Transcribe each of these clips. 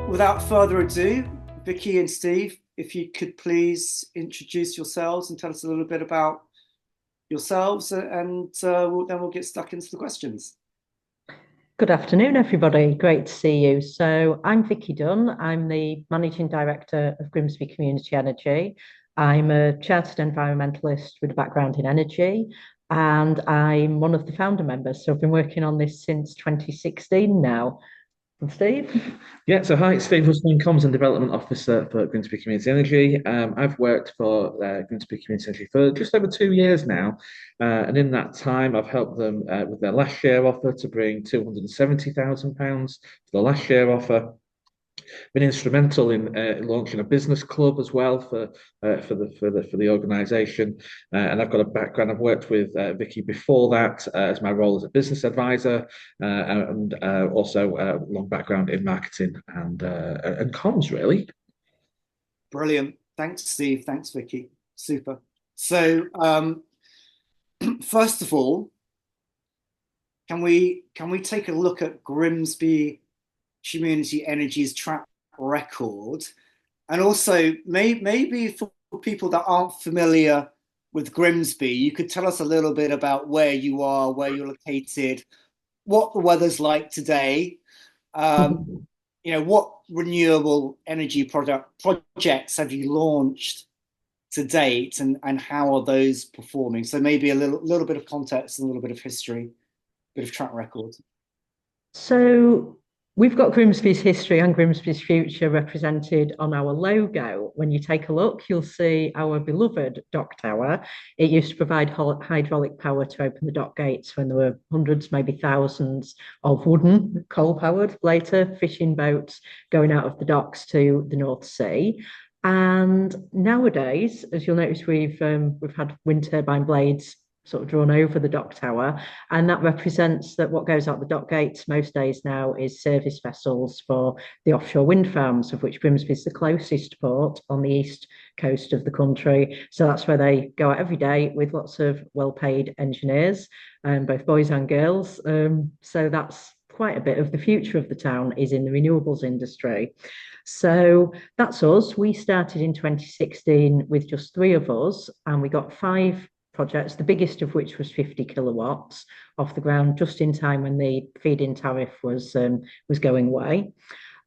Without further ado, Vicky and Steve, if you could please introduce yourselves and tell us a little bit about yourselves, and then we'll get stuck into the questions. Good afternoon, everybody. Great to see you. So I'm Vicky Dunn. I'm the Managing Director of Grimsby Community Energy. I'm a chartered environmentalist with a background in energy, and I'm one of the founder members. So I've been working on this since 2016 now. And Steve? Yeah, so hi, it's Steve Russell, Comms and Development Officer for Grimsby Community Energy. I've worked for Grimsby Community Energy for just over 2 years now, and in that time, I've helped them with their last share offer to bring £270,000 for the last share offer. Been instrumental in launching a business club as well for the organisation, and I've got a background. I've worked with Vicky before that as my role as a business advisor, and also a long background in marketing and comms, really. Brilliant. Thanks, Steve. Thanks, Vicky. Super. So, first of all, can we take a look at Grimsby Community Energy's track record, and also maybe for people that aren't familiar with Grimsby, you could tell us a little bit about where you are, where you're located, what the weather's like today, what renewable energy projects have you launched to date, and how are those performing? So maybe a little bit of context and a little bit of history, bit of track record. So we've got Grimsby's history and Grimsby's future represented on our logo. When you take a look, you'll see our beloved dock tower. It used to provide hydraulic power to open the dock gates when there were hundreds, maybe thousands of wooden, coal-powered, later fishing boats going out of the docks to the North Sea. And nowadays, as you'll notice, we've had wind turbine blades sort of drawn over the dock tower, and that represents that what goes out the dock gates most days now is service vessels for the offshore wind farms, of which Grimsby is the closest port on the east coast of the country. So that's where they go out every day with lots of well-paid engineers, both boys and girls. So that's quite a bit of the future of the town is in the renewables industry. So that's us. We started in 2016 with just 3 of us, and we got 5 projects, the biggest of which was 50 kilowatts off the ground just in time when the feed-in tariff was going away.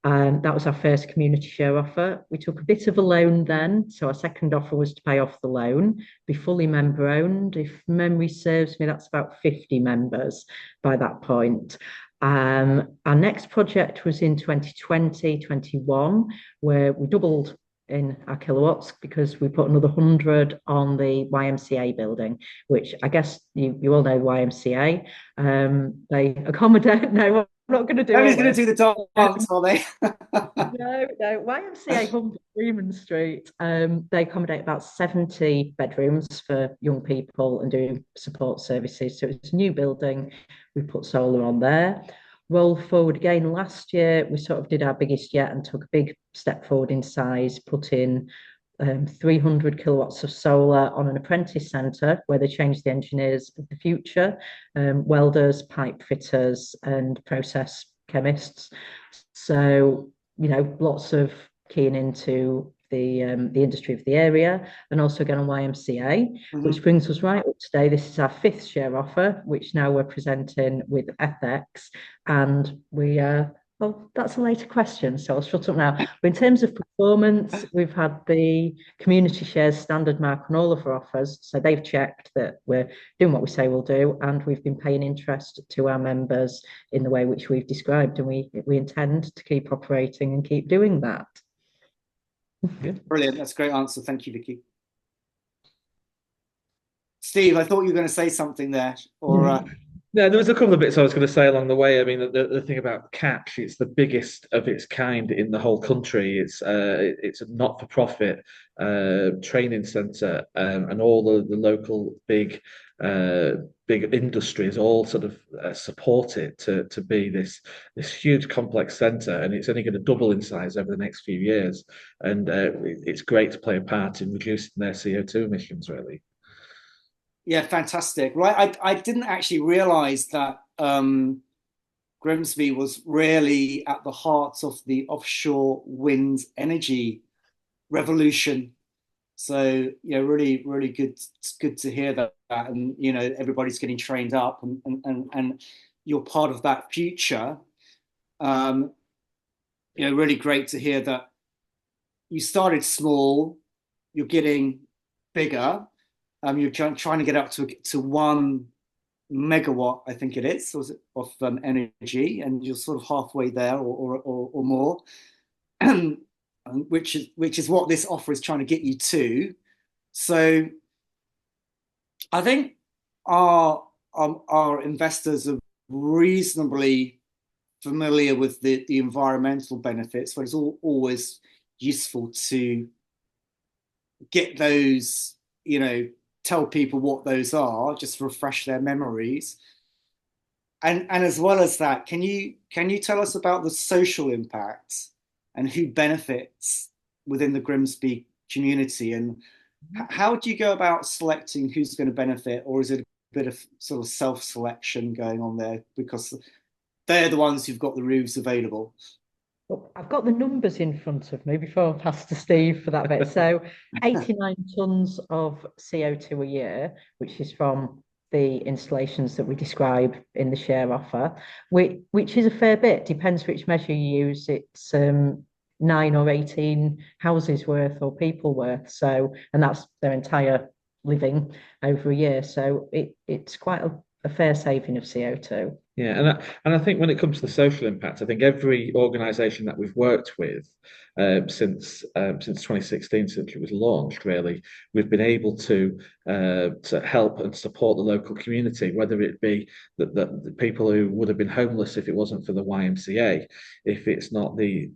That was our first community share offer. We took a bit of a loan then, so our second offer was to pay off the loan, be fully member owned. If memory serves me, that's about 50 members by that point. Our next project was in 2020-21, where we doubled in our kilowatts because we put another 100 on the YMCA building, which I guess you all know YMCA. They accommodate. No, I'm not going to do. Nobody's going to do the dance, are they? No. YMCA Humber, Freeman Street. They accommodate about 70 bedrooms for young people and do support services. So it's a new building. We put solar on there. Roll forward again last year, we sort of did our biggest yet and took a big step forward in size, put in 300 kilowatts of solar on an apprentice centre where they changed the engineers of the future, welders, pipe fitters and process chemists. So, lots of keying into the industry of the area, and also again on YMCA, which brings us right up today. This is our 5th share offer, which now we're presenting with Ethex, and we well, that's a later question, so I'll shut up now. But in terms of performance, we've had the community shares standard mark on all of our offers, so they've checked that we're doing what we say we'll do, and we've been paying interest to our members in the way which we've described, and we intend to keep operating and keep doing that. Brilliant. That's a great answer. Thank you, Vicky. Steve, I thought you were going to say something there, or No, there was a couple of bits I was going to say along the way. I mean, the thing about Catch, it's the biggest of its kind in the whole country. It's a not-for-profit training centre, and all the local big industries all sort of support it to be this huge complex centre, and it's only going to double in size over the next few years. And it's great to play a part in reducing their CO2 emissions, really. Yeah, fantastic. Right, I didn't actually realize that Grimsby was really at the heart of the offshore wind energy revolution. So, really, really good. It's good to hear that, and everybody's getting trained up, and you're part of that future. Um, really great to hear that you started small, you're getting bigger. You're trying to get up to 1 megawatt, I think it is, of energy, and you're sort of halfway there or more, which is what this offer is trying to get you to. So I think our investors are reasonably familiar with the environmental benefits, but it's always useful to get those, tell people what those are, just to refresh their memories. And as well as that, can you tell us about the social impact and who benefits within the Grimsby community, and how do you go about selecting who's going to benefit, or is it a bit of sort of self-selection going on there because they're the ones who've got the roofs available? Well, I've got the numbers in front of me before I pass to Steve for that bit. So 89 tons of CO2 a year, which is from the installations that we describe in the share offer, which is a fair bit. Depends which measure you use. It's 9 or 18 houses worth or people worth. So, and that's their entire living over a year. So it's quite a fair saving of CO2. Yeah, and I think when it comes to the social impact, I think every organisation that we've worked with since 2016, since it was launched, really, we've been able to help and support the local community, whether it be the people who would have been homeless if it wasn't for the YMCA, if it's not the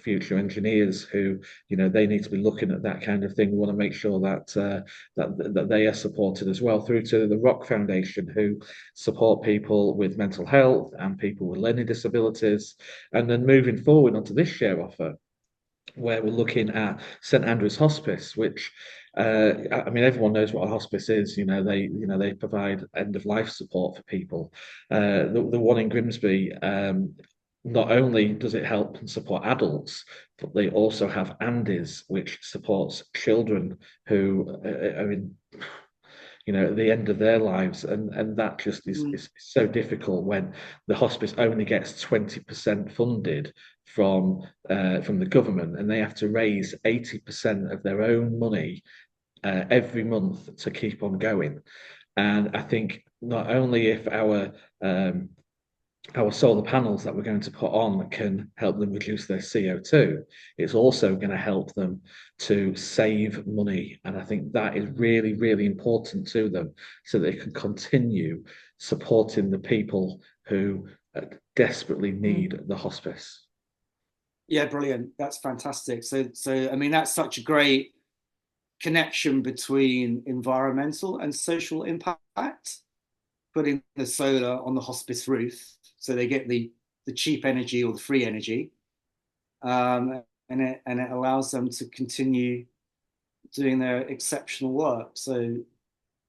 future engineers who they need to be looking at that kind of thing. We want to make sure that they are supported as well, through to the Rock Foundation, who support people with mental health and people with learning disabilities. And then moving forward onto this share offer, where we're looking at St Andrew's Hospice, which I mean, everyone knows what a hospice is. They provide end of life support for people. The one in Grimsby. Not only does it help and support adults, but they also have Andes, which supports children who are in at the end of their lives, and that just is so difficult when the hospice only gets 20% funded from the government, and they have to raise 80% of their own money every month to keep on going. And I think not only if our solar panels that we're going to put on can help them reduce their CO2, it's also going to help them to save money. And I think that is really, really important to them, so they can continue supporting the people who desperately need the hospice. Yeah, brilliant. That's fantastic. So I mean, that's such a great connection between environmental and social impact, putting the solar on the hospice roof so they get the cheap energy or the free energy, and it allows them to continue doing their exceptional work. So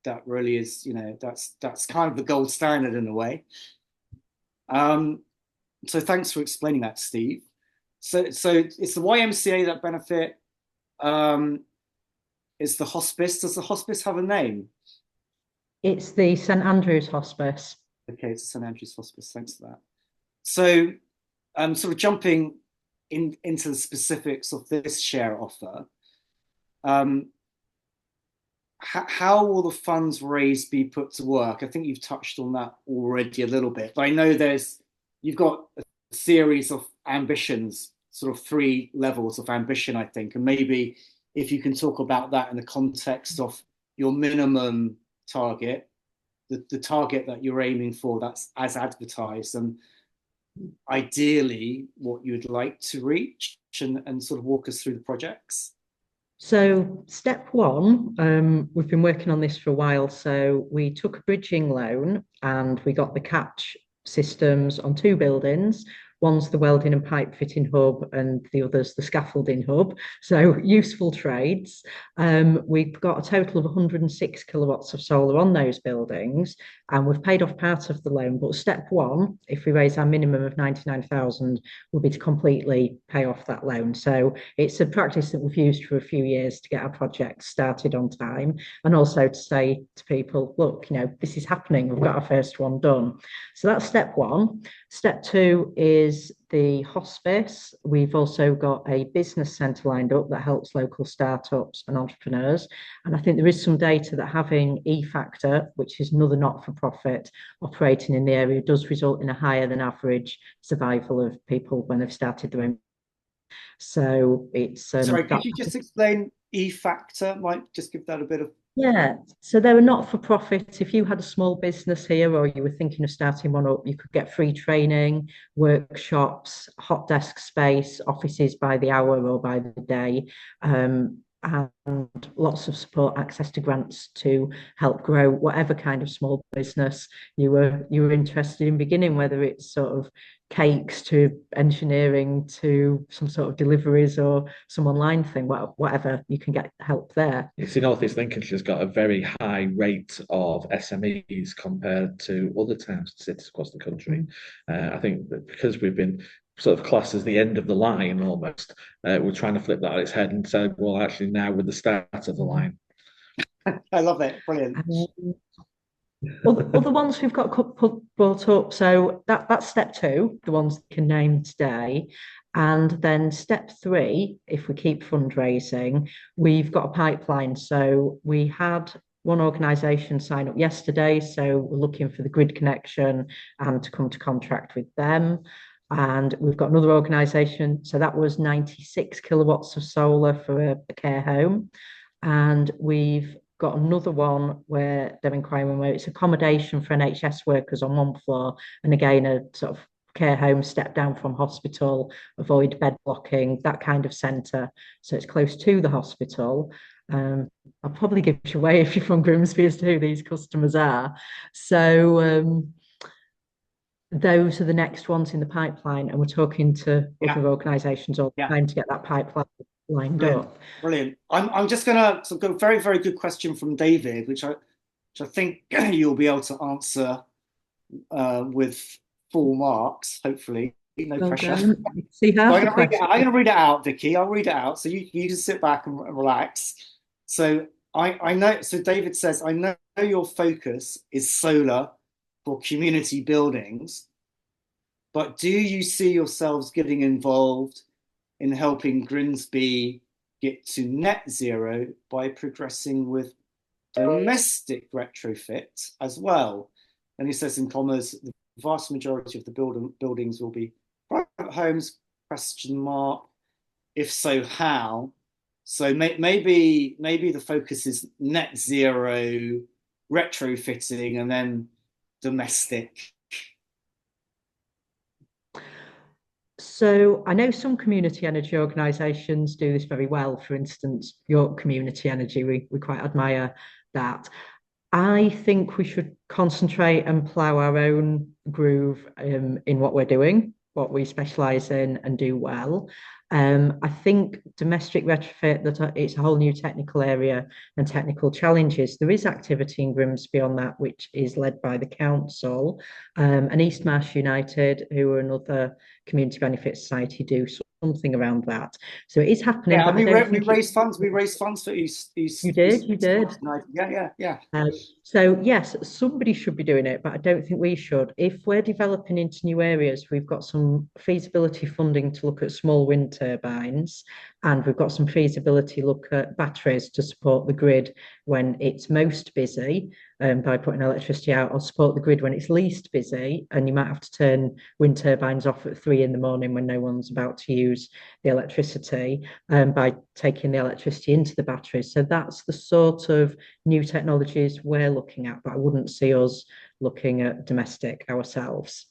that really is, that's kind of the gold standard in a way. So thanks for explaining that, Steve. So it's the YMCA that benefit. It's the hospice. Does the hospice have a name? It's the St Andrew's Hospice. Okay, it's the St Andrew's Hospice. Thanks for that. So, sort of jumping into the specifics of this share offer, how will the funds raised be put to work? I think you've touched on that already a little bit, but I know you've got a series of ambitions, sort of 3 levels of ambition, I think, and maybe if you can talk about that in the context of your minimum target, the target that you're aiming for, that's as advertised, and ideally what you'd like to reach, and sort of walk us through the projects. So step one, we've been working on this for a while. So we took a bridging loan and we got the catch systems on 2 buildings. One's the welding and pipe fitting hub and the other's the scaffolding hub. So useful trades. We've got a total of 106 kilowatts of solar on those buildings. and we've paid off part of the loan. But step one, if we raise our minimum of 99,000, will be to completely pay off that loan. So it's a practice that we've used for a few years to get our project started on time, and also to say to people, look, this is happening. We've got our first one done. So that's step one. Step two is the hospice. We've also got a business centre lined up that helps local startups and entrepreneurs. And I think there is some data that having eFactor, which is another not-for-profit operating in the area, does result in a higher than average survival of people when they've started their own. So it's sorry, could you just explain eFactor? Might just give that a bit of. Yeah, so they were not for profit. If you had a small business here or you were thinking of starting one up, you could get free training, workshops, hot desk space, offices by the hour or by the day, and lots of support, access to grants to help grow whatever kind of small business you were interested in beginning, whether it's sort of cakes to engineering to some sort of deliveries or some online thing, whatever, you can get help there. You see, North East Lincolnshire's got a very high rate of SMEs compared to other towns and cities across the country. I think that because we've been sort of classed as the end of the line almost, we're trying to flip that on its head and say, well, actually now we're the start of the line. I love it. Brilliant. Other ones we've got brought up. So that's step two, the ones that can name today. And then step three, if we keep fundraising, we've got a pipeline. So we had one organisation sign up yesterday. So we're looking for the grid connection and to come to contract with them. And we've got another organisation. So that was 96 kilowatts of solar for a care home. And we've got another one where they're inquiring where it's accommodation for NHS workers on one floor, and again a sort of care home, step down from hospital, avoid bed blocking, that kind of centre. So it's close to the hospital. I'll probably give you away if you're from Grimsby as to who these customers are. So those are the next ones in the pipeline, and we're talking to other organisations all the time to get that pipeline lined up. Brilliant. I'm just gonna go a very, very good question from David, which I think you'll be able to answer with full marks, hopefully. No pressure. See how I'm gonna read it out, Vicky. I'll read it out so you can sit back and relax. So I know. So David says, I know your focus is solar for community buildings, but do you see yourselves getting involved in helping Grimsby get to net zero by progressing with domestic retrofit as well? And he says in commas, the vast majority of the buildings will be private homes, question mark. If so, how? So maybe the focus is net zero retrofitting and then domestic. So I know some community energy organisations do this very well. For instance, York Community Energy, we quite admire that. I think we should concentrate and plough our own groove in what we're doing, what we specialise in and do well. I think domestic retrofit, that it's a whole new technical area and technical challenges. There is activity in Grimsby on that, which is led by the council, and East Marsh United, who are another community benefit society, do something around that. So it is happening. Yeah, we raised funds. We raised funds for East. You did. Yeah. So yes, somebody should be doing it, but I don't think we should. If we're developing into new areas, we've got some feasibility funding to look at small wind turbines, and we've got some feasibility look at batteries to support the grid when it's most busy, by putting electricity out, or support the grid when it's least busy, and you might have to turn wind turbines off at 3 in the morning when no one's about to use the electricity, by taking the electricity into the batteries. So that's the sort of new technologies we're looking at, but I wouldn't see us looking at domestic ourselves.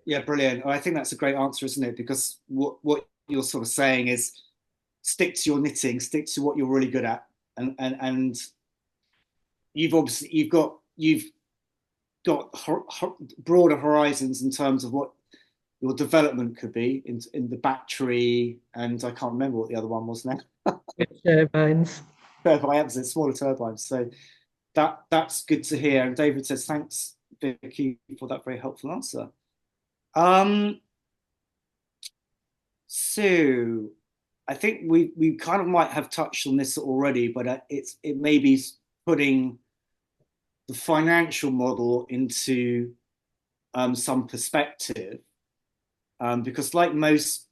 Yeah, brilliant. I think that's a great answer, isn't it? Because what you're sort of saying is stick to your knitting, stick to what you're really good at, and you've got broader horizons in terms of what your development could be in the battery, and I can't remember what the other one was now. Turbines. Smaller turbines. So that's good to hear. And David says, thanks Vicky, for that very helpful answer. So I think we kind of might have touched on this already, but it may be putting the financial model into some perspective, because like most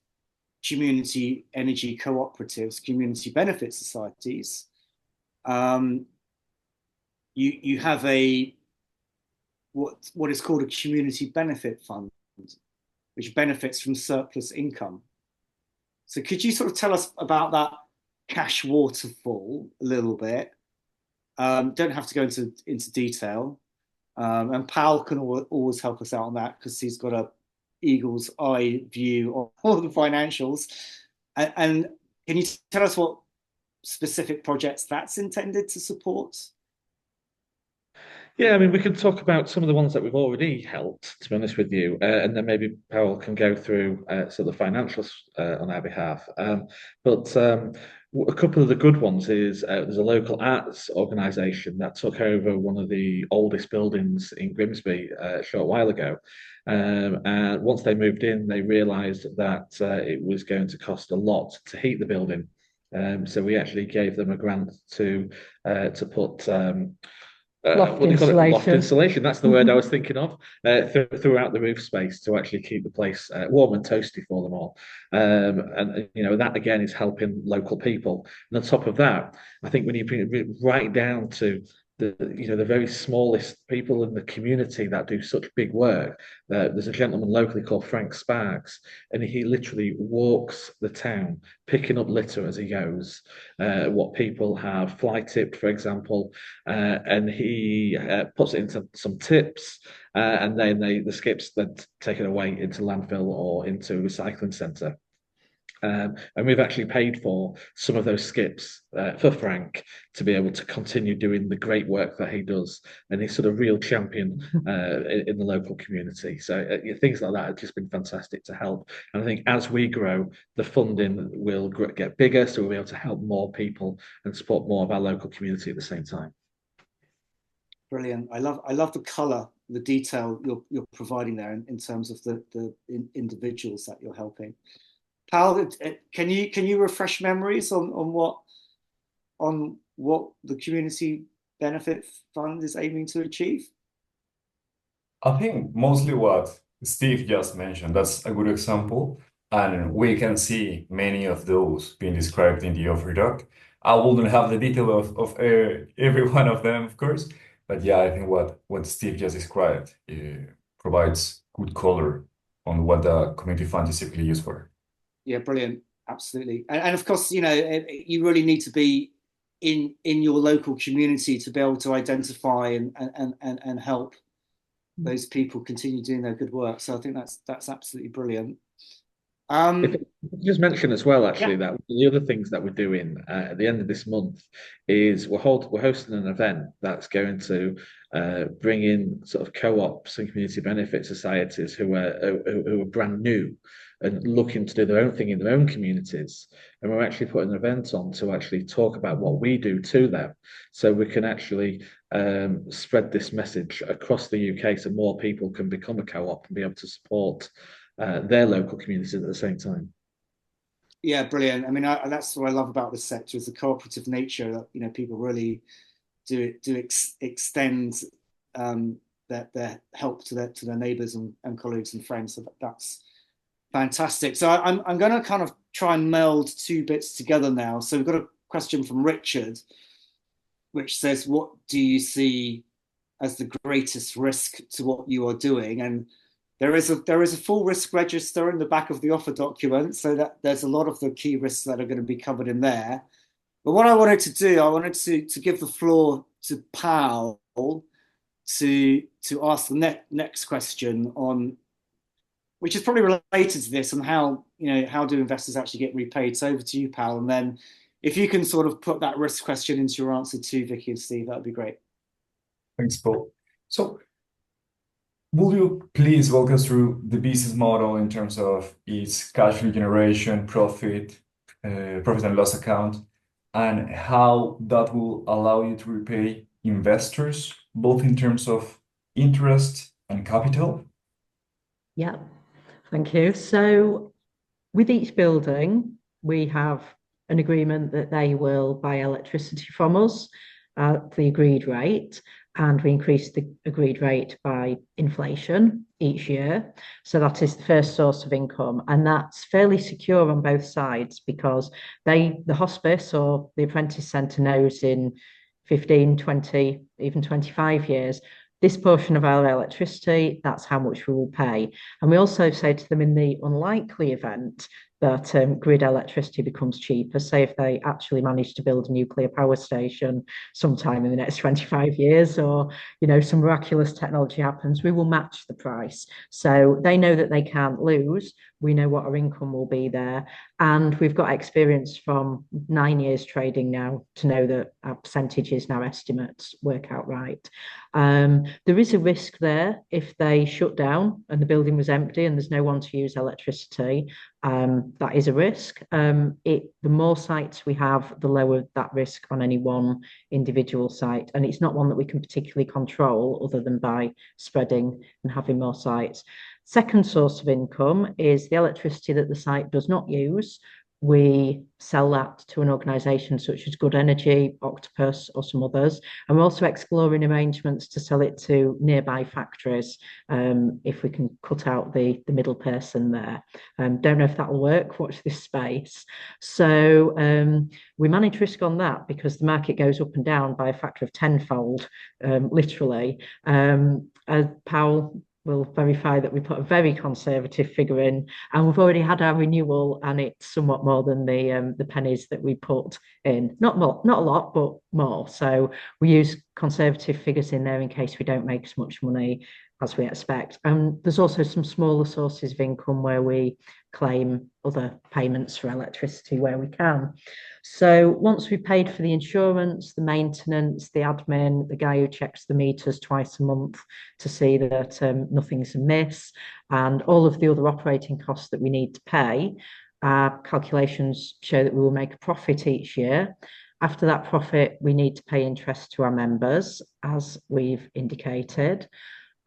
community energy cooperatives, community benefit societies, you have what is called a community benefit fund, which benefits from surplus income. So could you sort of tell us about that cash waterfall a little bit? Don't have to go into detail. And Pal can always help us out on that because he's got a eagle's eye view on all the financials. And can you tell us what specific projects that's intended to support? Yeah, I mean, we can talk about some of the ones that we've already helped, to be honest with you, and then maybe Powell can go through sort of the financials on our behalf. But a couple of the good ones is there's a local arts organisation that took over one of the oldest buildings in Grimsby a short while ago. And once they moved in, they realised that it was going to cost a lot to heat the building. So we actually gave them a grant to put Loft what do you call it? Loft insulation. insulation. That's the word I was thinking of. Throughout the roof space to actually keep the place warm and toasty for them all. And you know that again is helping local people. And on top of that, I think when you bring it right down to the very smallest people in the community that do such big work. There's a gentleman locally called Frank Sparks, and he literally walks the town picking up litter as he goes. What people have fly tipped, for example, and he puts it into some tips, and then the skips then take it away into landfill or into a recycling centre. And we've actually paid for some of those skips for Frank to be able to continue doing the great work that he does. And he's sort of real champion in the local community. So things like that have just been fantastic to help. And I think as we grow, the funding will get bigger. So we'll be able to help more people and support more of our local community at the same time. Brilliant. I love the colour, the detail you're providing there in terms of the individuals that you're helping. Pal, can you refresh memories on what the community benefit fund is aiming to achieve? I think mostly what Steve just mentioned, that's a good example. And we can see many of those being described in the offer doc. I wouldn't have the detail of every one of them, of course. But yeah, I think what Steve just described provides good color on what the community fund is typically used for. Yeah, brilliant. Absolutely. And of course, you really need to be in your local community to be able to identify and help those people continue doing their good work. So I think that's absolutely brilliant. If just mention as well, actually, that the other things that we're doing at the end of this month is we're hosting an event that's going to bring in sort of co-ops and community benefit societies who are brand new and looking to do their own thing in their own communities. And we're actually putting an event on to actually talk about what we do to them, so we can actually spread this message across the UK, so more people can become a co-op and be able to support their local communities at the same time. Yeah, brilliant. I mean, that's what I love about this sector is the cooperative nature that people really do extend their help to their neighbours and colleagues and friends. So that's fantastic. So I'm going to kind of try and meld two bits together now. So we've got a question from Richard, which says, "What do you see as the greatest risk to what you are doing?" And there is a full risk register in the back of the offer document, so that there's a lot of the key risks that are going to be covered in there. But what I wanted to do, I wanted to give the floor to Pal to ask the next question on, which is probably related to this, and how do investors actually get repaid. So over to you, Pal, and then if you can sort of put that risk question into your answer to Vicky and Steve, that would be great. Thanks, Paul. So will you please walk us through the business model in terms of its cash flow generation, profit and loss account, and how that will allow you to repay investors, both in terms of interest, and capital? Yeah, thank you. So with each building, we have an agreement that they will buy electricity from us at the agreed rate, and we increase the agreed rate by inflation each year. So that is the first source of income, and that's fairly secure on both sides because the hospice or the apprentice centre knows in 15, 20, even 25 years, this portion of our electricity, that's how much we will pay. And we also say to them in the unlikely event that grid electricity becomes cheaper, say if they actually manage to build a nuclear power station sometime in the next 25 years, or some miraculous technology happens, we will match the price. So they know that they can't lose. We know what our income will be there. And we've got experience from 9 years trading now to know that our percentages and our estimates work out right. There is a risk there if they shut down and the building was empty and there's no one to use electricity. That is a risk. The more sites we have, the lower that risk on any one individual site. And it's not one that we can particularly control other than by spreading and having more sites. Second source of income is the electricity that the site does not use. We sell that to an organisation such as Good Energy, Octopus, or some others. And we're also exploring arrangements to sell it to nearby factories if we can cut out the middle person there. Don't know if that will work. Watch this space. So we manage risk on that because the market goes up and down by a factor of tenfold, literally. Powell will verify that we put a very conservative figure in, and we've already had our renewal, and it's somewhat more than the pennies that we put in. Not more, not a lot, but more. So we use conservative figures in there in case we don't make as much money as we expect. And there's also some smaller sources of income where we claim other payments for electricity where we can. So once we've paid for the insurance, the maintenance, the admin, the guy who checks the meters twice a month to see that nothing's amiss, and all of the other operating costs that we need to pay, our calculations show that we will make a profit each year. After that profit, we need to pay interest to our members, as we've indicated.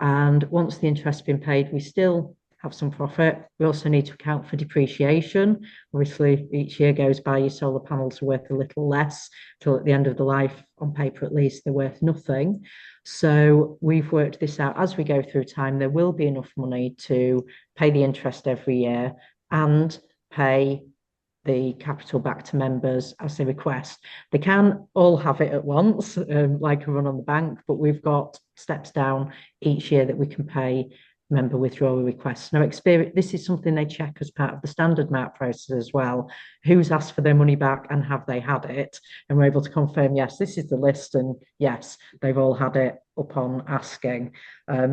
And once the interest has been paid, we still have some profit. We also need to account for depreciation. Obviously, each year goes by, your solar panels are worth a little less, till at the end of the life, on paper at least, they're worth nothing. So we've worked this out as we go through time. There will be enough money to pay the interest every year and pay the capital back to members as they request. They can all have it at once, like a run on the bank, but we've got steps down each year that we can pay member withdrawal requests. Now, this is something they check as part of the standard mark process as well. Who's asked for their money back and have they had it? And we're able to confirm, yes, this is the list, and yes, they've all had it upon asking.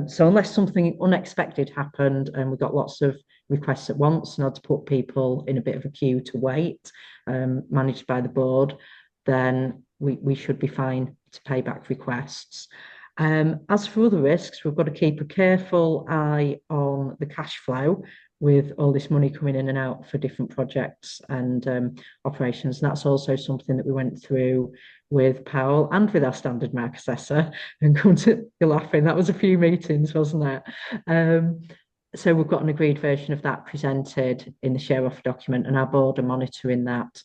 So unless something unexpected happened and we got lots of requests at once and had to put people in a bit of a queue to wait, managed by the board, then we should be fine to pay back requests. As for other risks, we've got to keep a careful eye on the cash flow with all this money coming in and out for different projects and operations. And that's also something that we went through with Powell and with our standard mark assessor. And come to, you're laughing, that was a few meetings, wasn't it? So we've got an agreed version of that presented in the share offer document, and our board are monitoring that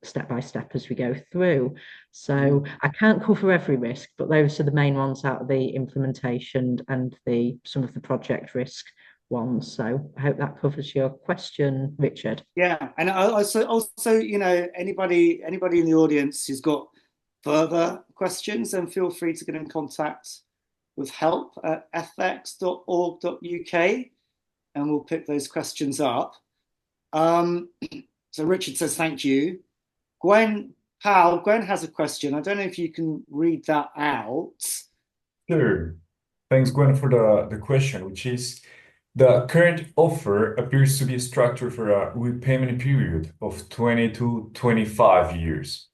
step by step as we go through. So I can't cover every risk, but those are the main ones out of the implementation and some of the project risk ones. So I hope that covers your question, Richard. Yeah, and also, anybody in the audience who's got further questions, then feel free to get in contact with help@ethex.org.uk, and we'll pick those questions up. So Richard says thank you. Gwen has a question. I don't know if you can read that out. Sure. Thanks, Gwen, for the question, which is, the current offer appears to be structured for a repayment period of 20 to 25 years.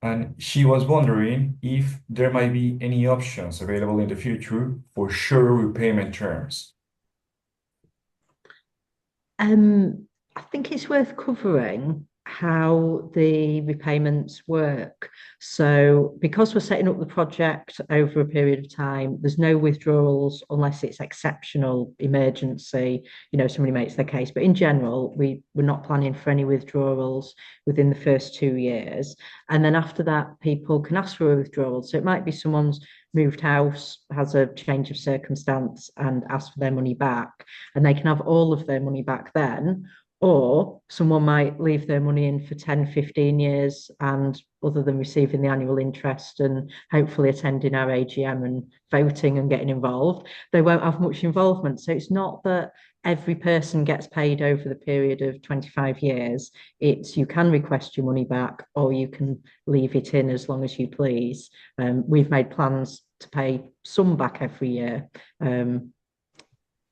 And she was wondering if there might be any options available in the future for shorter repayment terms. I think it's worth covering how the repayments work. So because we're setting up the project over a period of time, there's no withdrawals unless it's exceptional emergency, somebody makes their case. But in general, we're not planning for any withdrawals within the first 2 years. And then after that, people can ask for a withdrawal. So it might be someone's moved house, has a change of circumstance and ask for their money back, and they can have all of their money back then. Or someone might leave their money in for 10, 15 years, and other than receiving the annual interest and hopefully attending our AGM and voting and getting involved, they won't have much involvement. So it's not that every person gets paid over the period of 25 years. It's you can request your money back or you can leave it in as long as you please. We've made plans to pay some back every year.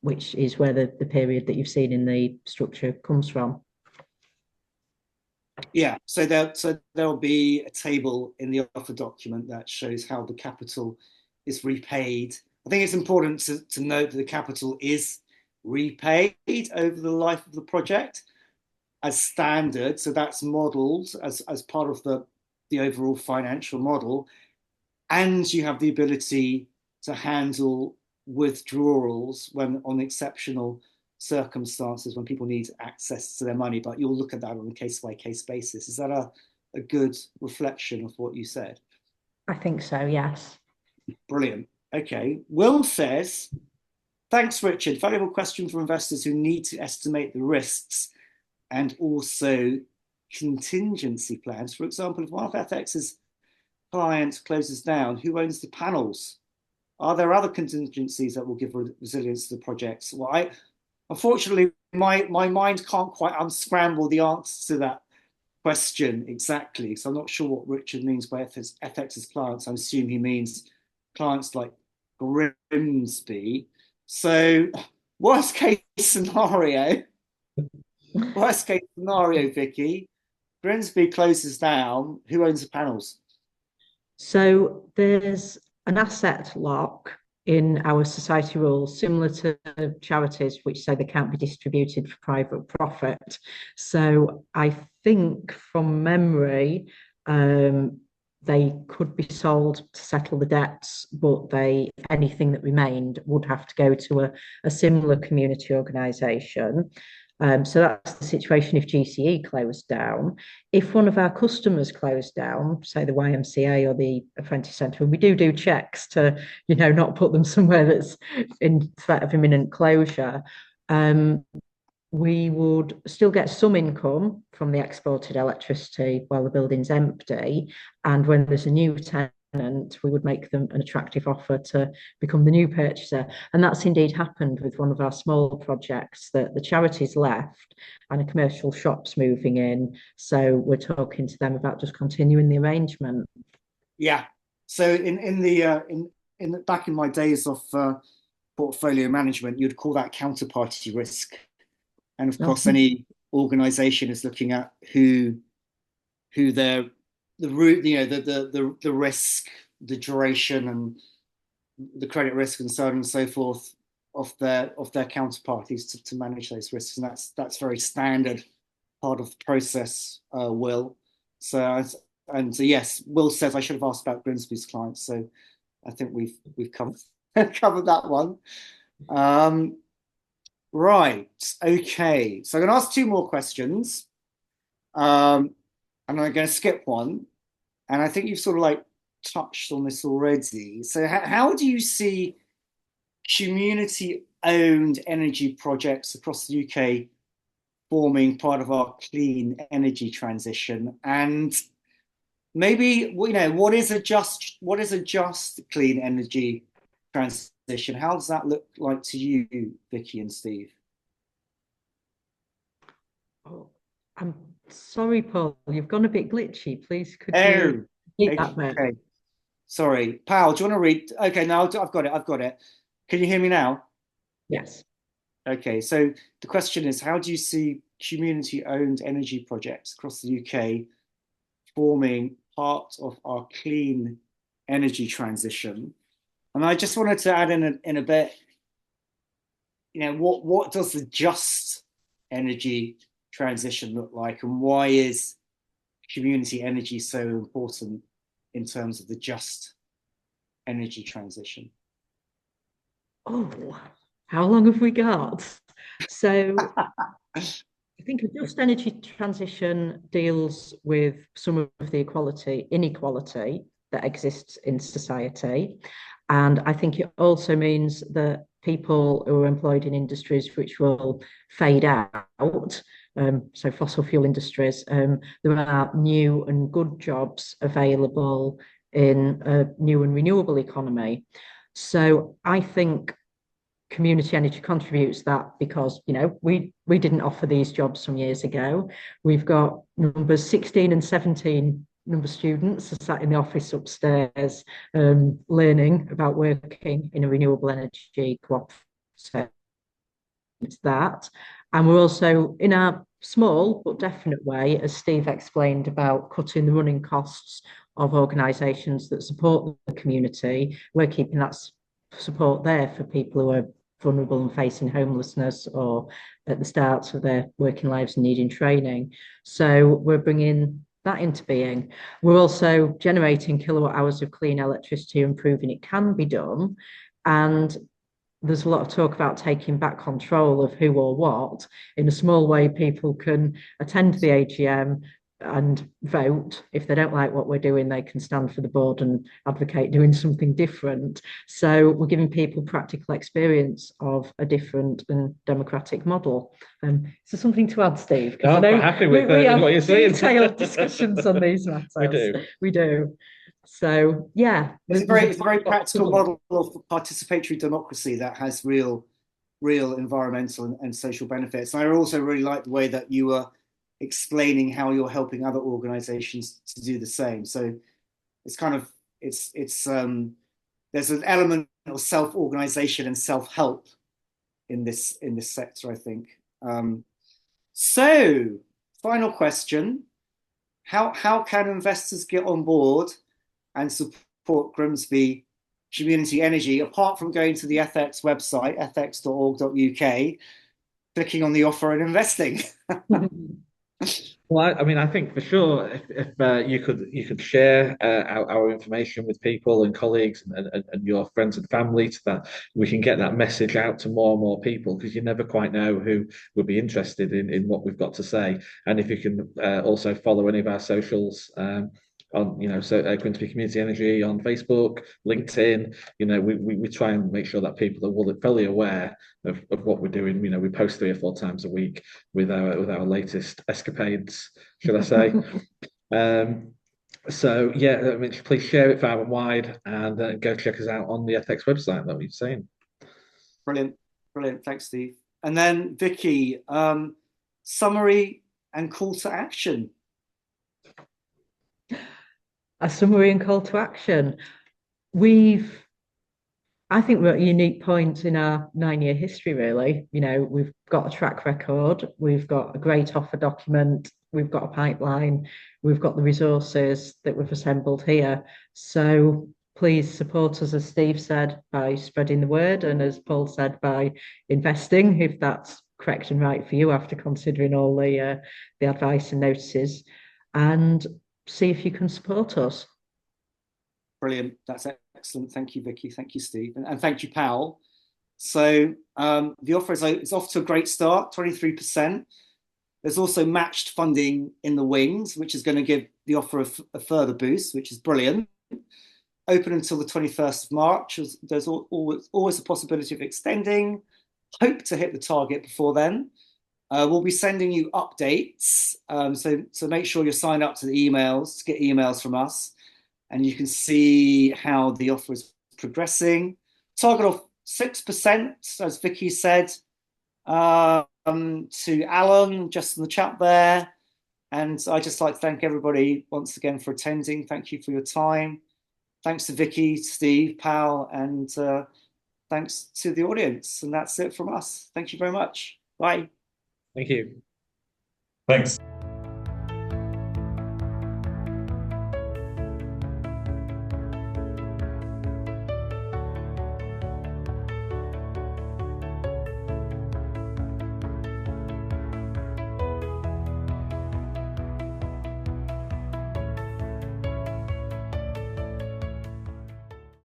Which is where the period that you've seen in the structure comes from. Yeah, so there'll be a table in the offer document that shows how the capital is repaid. I think it's important to note that the capital is repaid over the life of the project as standard. So that's modelled as part of the overall financial model. And you have the ability to handle withdrawals when on exceptional circumstances when people need access to their money, but you'll look at that on a case-by-case basis. Is that a good reflection of what you said? I think so, yes. Brilliant. Okay. Will says, thanks, Richard. Valuable question for investors who need to estimate the risks and also contingency plans. For example, if one of Ethex's clients closes down, who owns the panels? Are there other contingencies that will give resilience to the projects? Well, unfortunately, my mind can't quite unscramble the answer to that question exactly. So I'm not sure what Richard means by Ethex's clients. I assume he means clients like Grimsby. So worst case scenario, Vicky, Grimsby closes down. Who owns the panels? So there's an asset lock in our society rules, similar to charities, which say they can't be distributed for private profit. So I think from memory, they could be sold to settle the debts, but anything that remained would have to go to a similar community organisation. So that's the situation if GCE closed down. If one of our customers closed down, say the YMCA or the Apprentice Centre, and we do checks to, not put them somewhere that's in threat of imminent closure, we would still get some income from the exported electricity while the building's empty. And when there's a new tenant, we would make them an attractive offer to become the new purchaser. And that's indeed happened with one of our small projects, that the charity's left and a commercial shop's moving in. So we're talking to them about just continuing the arrangement. Yeah. So in back in my days of portfolio management, you'd call that counterparty risk. And of course, any organization is looking at who the root, the risk, the duration, and the credit risk, and so on and so forth of their counterparties to manage those risks, and that's very standard part of the process. Will, so yes, Will says I should have asked about Grimsby's clients, so I think we've covered that one. Right. Okay. So I'm going to ask two more questions. And I'm going to skip one. And I think you've sort of touched on this already. So how do you see community-owned energy projects across the UK forming part of our clean energy transition? And maybe, what is a just clean energy transition? How does that look like to you, Vicky and Steve? Oh, I'm sorry, Paul. You've gone a bit glitchy. Please, could you repeat that bit? Okay. Sorry, Pal. Do you want to read? Okay, now I've got it. Can you hear me now? Yes. Okay. So the question is, how do you see community-owned energy projects across the UK forming part of our clean energy transition? And I just wanted to add in a bit, what does the just energy transition look like, and why is community energy so important in terms of the just energy transition? Oh, how long have we got? So I think a just energy transition deals with some of the inequality that exists in society. And I think it also means that people who are employed in industries which will fade out, so fossil fuel industries, there are new and good jobs available in a new and renewable economy. So I think community energy contributes that, because we didn't offer these jobs some years ago. We've got numbers 16 and 17 number students are sat in the office upstairs, learning about working in a renewable energy cooperative. It's that. And we're also, in a small but definite way, as Steve explained, about cutting the running costs of organisations that support the community. We're keeping that support there for people who are vulnerable and facing homelessness, or at the start of their working lives and needing training. So we're bringing that into being. We're also generating kilowatt hours of clean electricity and proving it can be done. And there's a lot of talk about taking back control of who or what. In a small way, people can attend the AGM and vote. If they don't like what we're doing, they can stand for the board and advocate doing something different. So we're giving people practical experience of a different and democratic model. Is there something to add, Steve? No, I'm quite happy with we have what you're saying. detailed discussions on these matters. We do. We do. So yeah, it's a very practical model of participatory democracy that has real environmental and social benefits. And I also really like the way that you were explaining how you're helping other organizations to do the same. So it's kind of there's an element of self-organization and self-help in this sector, I think. So final question: how can investors get on board and support Grimsby Community Energy, apart from going to the Ethex website, ethex.org.uk, clicking on the offer and investing? Well, I mean, I think for sure, if you could share our information with people and colleagues and your friends and family, so that we can get that message out to more and more people, because you never quite know who would be interested in what we've got to say. And if you can also follow any of our socials, on Grimsby Community Energy on Facebook, LinkedIn, we try and make sure that people are fully aware of what we're doing. We post 3 or 4 times a week with our latest escapades, should I say. So yeah, I mean, please share it far and wide, and go check us out on the Ethex website that we've seen. Brilliant. Thanks, Steve. And then Vicky, summary and call to action. A summary and call to action. I think we're at a unique point in our 9-year history, really. We've got a track record, we've got a great offer document, we've got a pipeline, we've got the resources that we've assembled here. So please support us, as Steve said, by spreading the word, and as Paul said, by investing, if that's correct and right for you after considering all the advice and notices, and see if you can support us. Brilliant. That's excellent. Thank you, Vicky. Thank you, Steve. And thank you, Powell. So the offer is off to a great start, 23%. There's also matched funding in the wings, which is going to give the offer a further boost, which is brilliant. Open until the 21st of March. There's always a possibility of extending. Hope to hit the target before then. We'll be sending you updates, so make sure you're signed up to the emails to get emails from us, and you can see how the offer is progressing. Target of 6%, as Vicky said, to Alan, just in the chat there. And I'd just like to thank everybody once again for attending. Thank you for your time. Thanks to Vicky, Steve, Powell, and thanks to the audience. And that's it from us. Thank you very much. Bye. Thank you. Thanks.